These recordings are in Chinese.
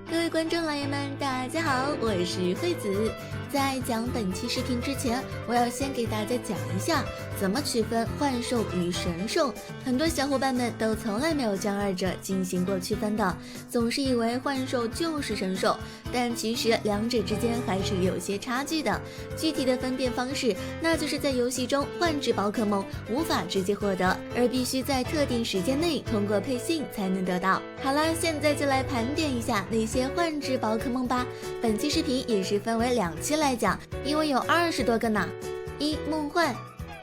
各位观众老爷们，大家好，我是惠子。在讲本期视频之前，我要先给大家讲一下怎么区分幻兽与神兽。很多小伙伴们都从来没有将二者进行过区分的，总是以为幻兽就是神兽，但其实两者之间还是有些差距的。具体的分辨方式，那就是在游戏中幻制宝可梦无法直接获得，而必须在特定时间内通过配信才能得到。好了，现在就来盘点一下那些幻制宝可梦吧。本期视频也是分为2期来讲，因为有20多个呢。梦幻。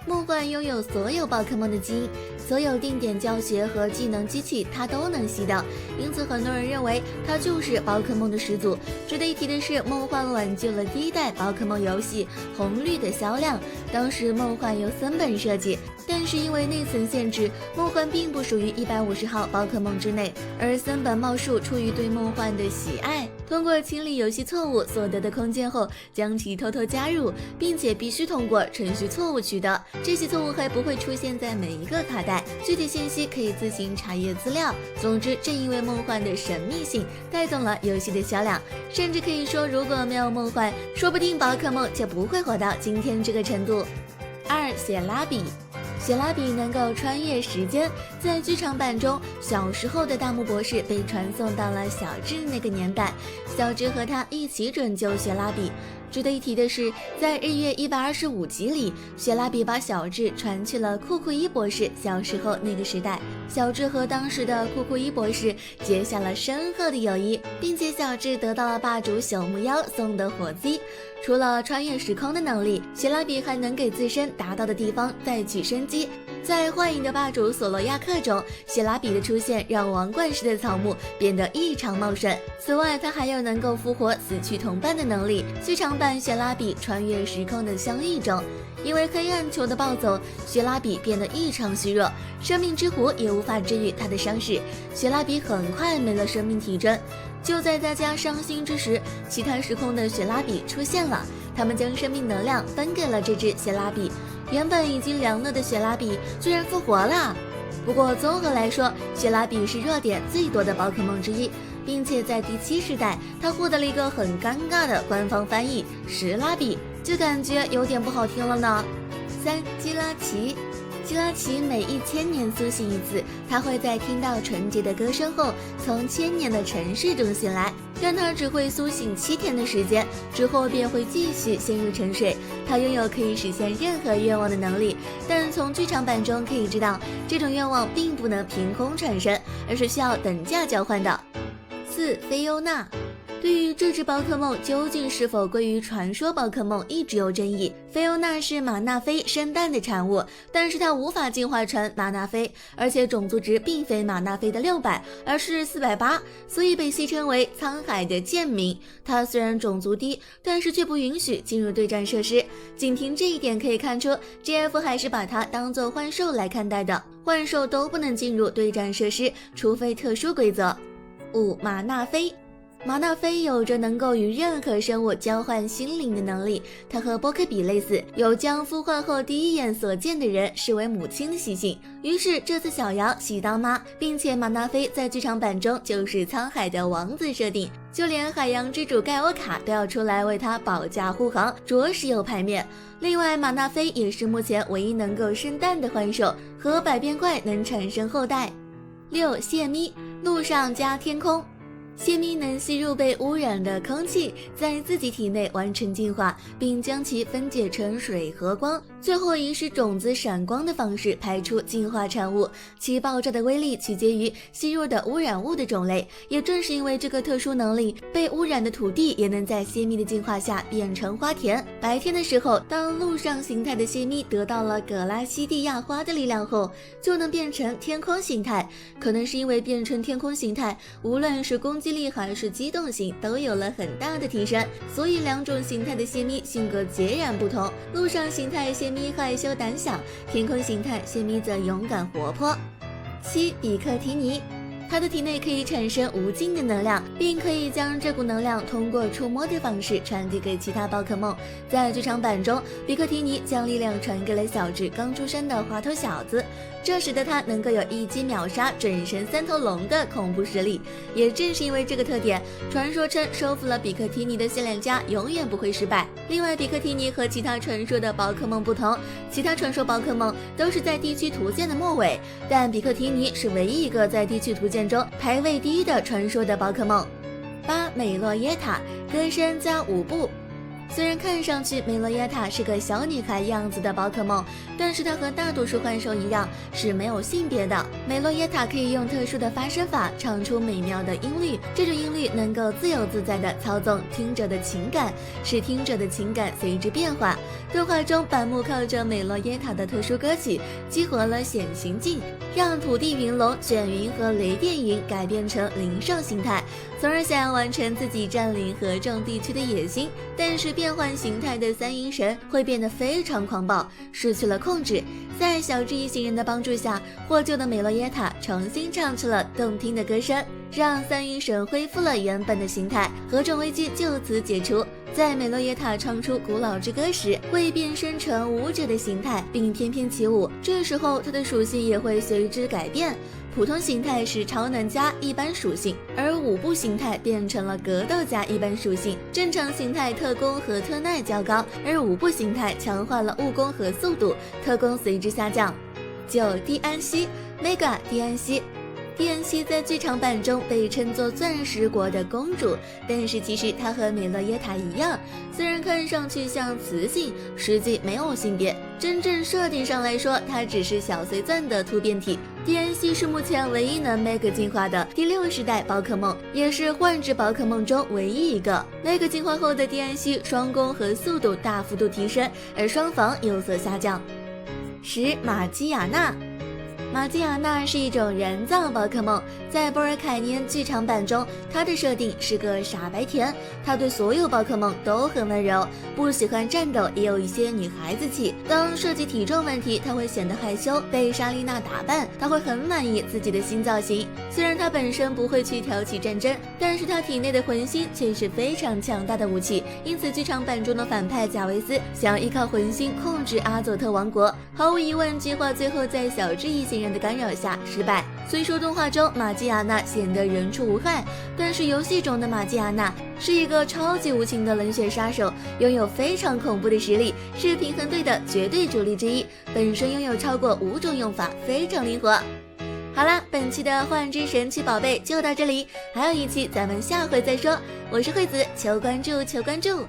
梦幻拥有所有宝可梦的基因，所有定点教学和技能机器它都能吸到，因此很多人认为它就是宝可梦的始祖。值得一提的是，梦幻挽救了第1代宝可梦游戏红绿的销量。当时梦幻由森本设计，但是因为内存限制，梦幻并不属于150号宝可梦之内，而森本茂树出于对梦幻的喜爱，通过清理游戏错误所得的空间后，将其偷偷加入，并且必须通过程序错误取得。这些错误还不会出现在每一个卡带，具体信息可以自行查阅资料。总之，正因为梦幻的神秘性带动了游戏的销量，甚至可以说，如果没有梦幻，说不定宝可梦就不会火到今天这个程度。雪拉比。雪拉比能够穿越时间，在剧场版中，小时候的大木博士被传送到了小智那个年代，小智和他一起拯救雪拉比。值得一提的是，在日月125集里，雪拉比把小智传去了库库伊博士小时候那个时代，小智和当时的库库伊博士结下了深厚的友谊，并且小智得到了霸主朽木妖送的火鸡。除了穿越时空的能力，雪拉比还能给自身达到的地方带去生机。在幻影的霸主索罗亚克中，雪拉比的出现让王冠式的草木变得异常茂盛。此外，他还有能够复活死去同伴的能力。剧场版雪拉比穿越时空的相遇中，因为黑暗球的暴走，雪拉比变得异常虚弱，生命之湖也无法治愈他的伤势，雪拉比很快没了生命体征。就在大家伤心之时，其他时空的雪拉比出现了，他们将生命能量分给了这只雪拉比，原本已经凉了的雪拉比居然复活了。不过综合来说，雪拉比是弱点最多的宝可梦之一，并且在第7世代，它获得了一个很尴尬的官方翻译石拉比，就感觉有点不好听了呢。基拉奇。基拉奇每1000年苏醒一次，他会在听到纯洁的歌声后，从千年的沉睡中醒来，但他只会苏醒7天的时间，之后便会继续陷入沉睡。他拥有可以实现任何愿望的能力，但从剧场版中可以知道，这种愿望并不能凭空产生，而是需要等价交换的。菲欧娜。对于这只宝可梦究竟是否归于传说宝可梦一直有争议。菲欧娜是马纳菲生蛋的产物，但是它无法进化成马纳菲，而且种族值并非马纳菲的600，而是480，所以被戏称为沧海的贱民。它虽然种族低，但是却不允许进入对战设施。仅凭这一点可以看出 GF 还是把它当作幻兽来看待的，幻兽都不能进入对战设施，除非特殊规则。马纳菲。马纳菲有着能够与任何生物交换心灵的能力，它和波克比类似，有将孵化后第一眼所见的人视为母亲的习性。于是这次小瑶喜当妈，并且马纳菲在剧场版中就是沧海的王子设定，就连海洋之主盖欧卡都要出来为他保驾护航，着实有排面。另外，马纳菲也是目前唯一能够生蛋的幻兽，和百变怪能产生后代。谢咪，陆上加天空。谢咪能吸入被污染的空气，在自己体内完成净化，并将其分解成水和光，最后以使种子闪光的方式排出净化产物。其爆炸的威力取决于吸入的污染物的种类，也正是因为这个特殊能力，被污染的土地也能在谢咪的净化下变成花田。白天的时候，当陆上形态的谢咪得到了葛拉西蒂亚花的力量后，就能变成天空形态。可能是因为变成天空形态，无论是攻击力还是机动性都有了很大的提升，所以2种形态的谢咪性格截然不同。陆上形态谢咪害羞胆小，天空形态谢咪则勇敢活泼。比克提尼。他的体内可以产生无尽的能量，并可以将这股能量通过触摸的方式传递给其他宝可梦。在剧场版中，比克提尼将力量传给了小智刚出生的滑头小子，这使得他能够有一击秒杀准神三头龙的恐怖实力。也正是因为这个特点，传说称收服了比克提尼的限量家永远不会失败。另外，比克提尼和其他传说的宝可梦不同，其他传说宝可梦都是在地区图鉴的末尾，但比克提尼是唯一一个在地区图鉴中排位第一的传说的宝可梦。8. 美洛耶塔，歌声加5步。虽然看上去美洛耶塔是个小女孩样子的宝可梦，但是它和大多数幻兽一样是没有性别的。美洛耶塔可以用特殊的发声法唱出美妙的音律，这种音律能够自由自在地操纵听者的情感，使听者的情感随之变化。动画中板木靠着美洛耶塔的特殊歌曲激活了显形镜，让土地云龙、卷云和雷电云改变成灵兽形态，从而想要完成自己占领合众地区的野心。但是变换形态的三阴神会变得非常狂暴，失去了控制。在小智一行人的帮助下，获救的美洛耶塔重新唱出了动听的歌声，让三阴神恢复了原本的形态，合众危机就此解除。在美洛耶塔唱出古老之歌时，会变身成舞者的形态，并翩翩起舞，这时候它的属性也会随之改变。普通形态是超能加一般属性，而5步形态变成了格斗加一般属性。正常形态特攻和特耐较高，而5步形态强化了物攻和速度，特攻随之下降。9. 蒂安西 Mega 蒂安西。蒂安西在剧场版中被称作钻石国的公主，但是其实她和美洛耶塔一样，虽然看上去像雌性，实际没有性别。真正设定上来说，它只是小碎钻的突变体。蒂安西是目前唯一能 Mega 进化的第6世代宝可梦，也是幻之宝可梦中唯一一个。Mega 进化后的蒂安西双攻和速度大幅度提升，而双防有所下降。10. 玛基亚娜。玛基亚娜是一种人造宝可梦，在波尔凯尼恩剧场版中，它的设定是个傻白甜，它对所有宝可梦都很温柔，不喜欢战斗，也有一些女孩子气。当涉及体重问题，它会显得害羞，被莎莉娜打扮，她会很满意自己的新造型。虽然她本身不会去挑起战争，但是她体内的魂心却是非常强大的武器，因此剧场版中的反派贾维斯想依靠魂心控制阿佐特王国，毫无疑问计划最后在小智一行人的干扰下失败。虽说动画中玛基亚娜显得人畜无害，但是游戏中的玛基亚娜是一个超级无情的冷血杀手，拥有非常恐怖的实力，是平衡队的绝对主力之一，本身拥有超过5种用法，非常灵活。好啦，本期的幻之神奇宝贝就到这里，还有一期咱们下回再说。我是惠子，求关注求关注。